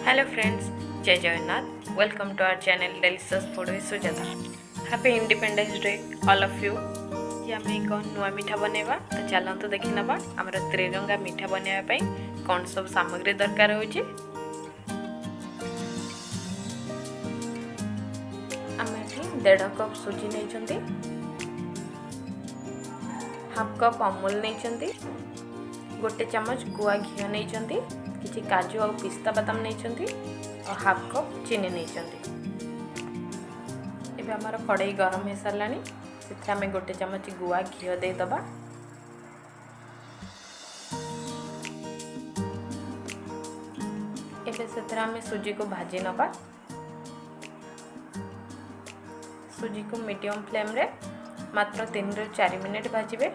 Hello friends, जय Jagannath. Welcome to our channel delicious food with Sujata. Happy independence day all of you. जी आम एक नुआ मिठा बनवा, तो चलते देखी नवा आमर त्रिरंगा मिठा बनवाई कौन सब सामग्री दरकार हो। आम ये 1.5 कप सुजी नहीं, हाफ कप अमूल नहीं, गोटे चमच गुआ घी नहीं, किसी काजू और पिस्ता बादाम नहीं और हाफ कप चीनी नहीं। एबे आमर कड़ाई गरम हो सारा से आम गोटे चमच गुआ घी देदबा। एबे से आम सुजी को भाजी नबा। सुजी को मीडियम फ्लेम रे मात्र 3 ରୁ 4 मिनिट भाजिबे।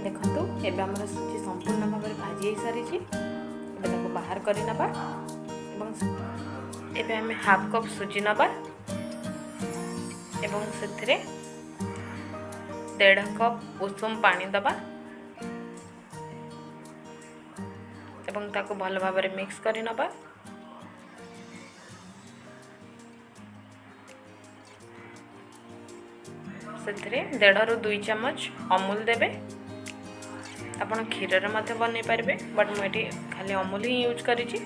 देखो एबे हमर सुजी संपूर्ण भाव में भाजी हो सारी। एबे ताको बाहर करि नबा। एबे हमें हाफ कप सुजी नबा एवं सेथिरे 1.5 कप उषुम पानी दबा एवं ताको भल भाव में मिक्स करि नबा। सेथिरे 1.5 ରୁ 2 चमच अमूल देबे। आपण क्षीर रे मध्य बनै पारबे, बट मुझे खाली अमूल ही यूज करिछि।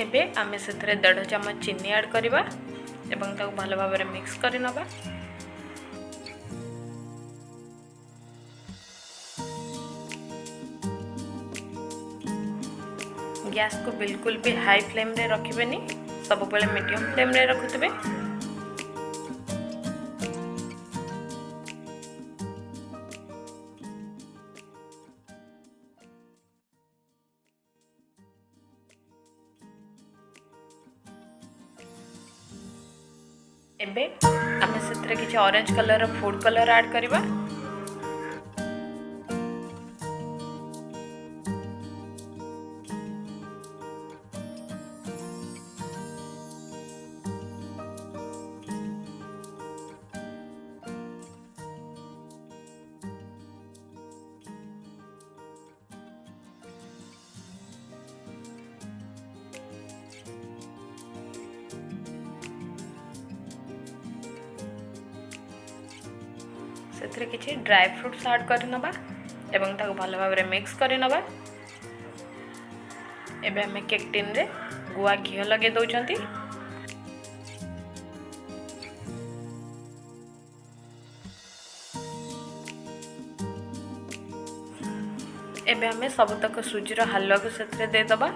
एबे आमे सेथरे 1.5 चमच चीनी ऐड करबा एवं ताको भल भाव में मिक्स करि नबा। गैस को बिल्कुल भी हाई फ्लेम रे रखिबेनी, सब बेले मीडियम फ्लेम रे रखुतबे। एबे आमे सेतरे किछि ऑरेंज कलर रो फूड कलर ऐड करबा। से किसी ड्राई फ्रूट्स ऐड कर नबा एवं ताको भल भाव में मिक्स कर नबा। एबे हमें केक टिन रे गुआ घी लगे दउचंती। एबे हमें सब तक सुजीर हलवा को सेथरे दे दबा।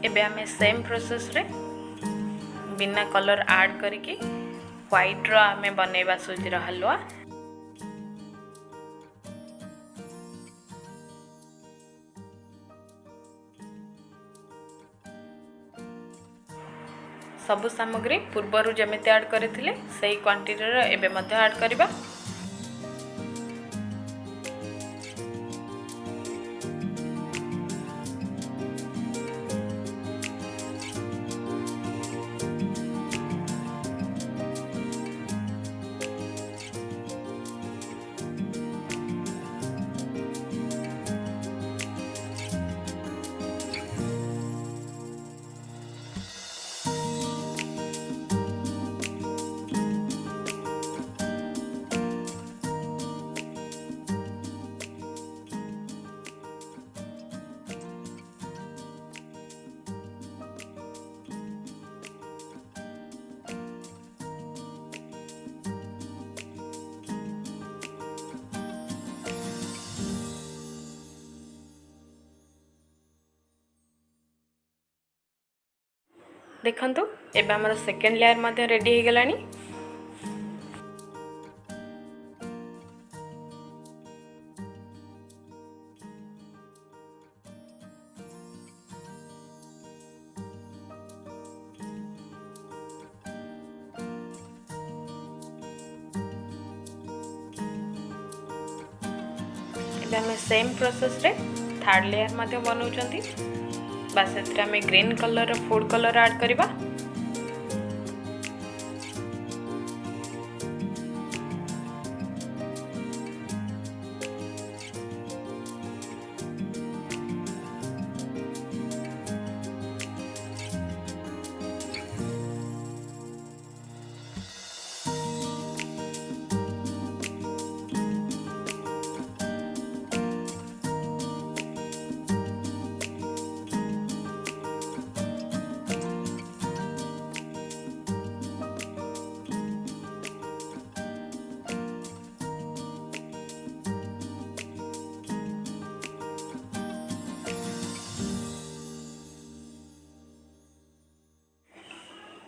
एबे हमें सेम प्रोसेस रे बिना कलर ऐड करके व्हाइट रो हमें बनेबा सुजीर हलवा। सब सामग्री पूर्वर जमिति ऐड करथिले सही क्वांटिटी रो एबे मध्य ऐड करबा। देखंतु एबे हमर सेकेंड लेयर मध्ये रेडी हे गलानी। एबे हमें सेम प्रोसेस रे थर्ड लेयर मध्ये बनाउचंती। बस एथरे हमें green colour food colour add करबा।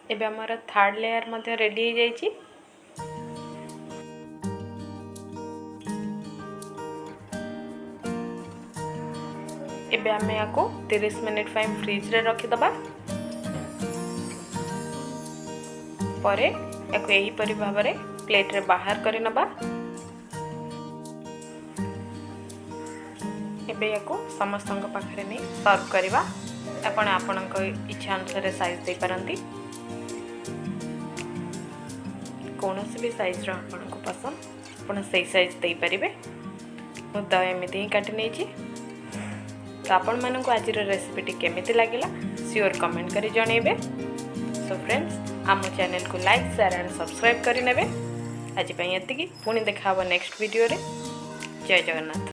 एबे हमारा थर्ड लेयर मध्ये रेडी हो जाइए। एबे हमें याको 30 मिनिट फाइम फ्रिज रे रखी दबा। परे याको एही परि भाबरे प्लेट रे बाहर करि नबा। एबे याको समस्तंक पाखरे नै सर्व करबा। आपण आपनक इच्छा अनुसार साइज दे परंती। कौन भी साइज आपन को पसंद आप से साइज दे पारे। मुझे एमती ही काटी नहीं। तो आपण मानू आज रेसिपीटी केमिति लगिला श्योर कमेंट करी जनइबे। सो फ्रेंड्स आम चैनल को लाइक शेयर एंड सब्सक्राइब करी नेबे। आज एतिकी पुणी देखा नेक्स्ट वीडियो रे। जय जगन्नाथ।